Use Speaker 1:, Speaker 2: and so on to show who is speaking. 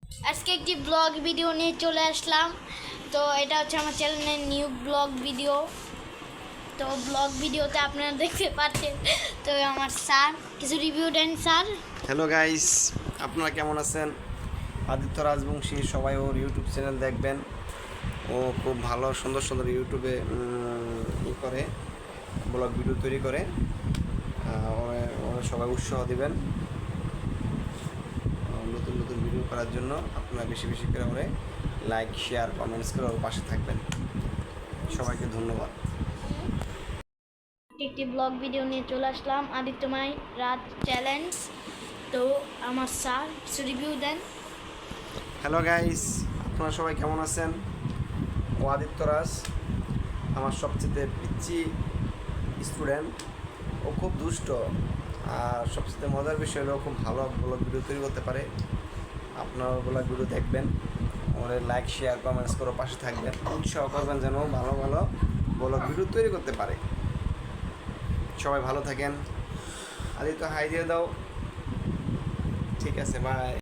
Speaker 1: আজকে একটি blog video নিয়ে চলে আসলাম। তো এটা হচ্ছে আমার চ্যানেলের নিউ ব্লগ ভিডিও। তো ব্লগ ভিডিওতে আপনারা দেখতে পাচ্ছেন তো আমার স্যার কিছু রিভিউ দেন স্যার।
Speaker 2: হ্যালো গাইস, আপনারা কেমন আছেন? আদিত্য রাজবংশী সবাই ওর ইউটিউব চ্যানেল দেখবেন। ও খুব ভালো সুন্দর সুন্দর ইউটিউবে করে ব্লগ ভিডিও তৈরি করে। ওরা সবাই উৎসাহ দিবেন নতুন নতুন ভিডিও করার জন্য। আপনারা বেশি বেশি করে ওরে লাইক শেয়ার কমেন্টস করে ওর পাশে থাকবেন। সবাইকে ধন্যবাদ।
Speaker 1: একটি ব্লগ ভিডিও নিয়ে চলে আসলাম, আদিত্যময় রাত চ্যালেঞ্জ। তো আমার স্যার কিছু রিভিউ দেন।
Speaker 2: হ্যালো গাইস, আপনারা সবাই কেমন আছেন? ও আদিত্য রাজ আমার সবচেয়ে পিচ্ছি স্টুডেন্ট। ও খুব দুষ্ট, আর সবচেয়ে মজার বিষয় হলো খুব ভালো ব্লগ ভিডিও তৈরি করতে পারে। আপনার ব্লগ ভিডিও দেখবেন, ওরে লাইক শেয়ার কমেন্টস করে পাশে থাকবেন, উৎসাহ করবেন যেন ভালো ভালো ব্লগ ভিডিও তৈরি করতে পারে। সবাই ভালো থাকেন। আদিত্য হাই দিয়ে দাও। ঠিক আছে, বাই।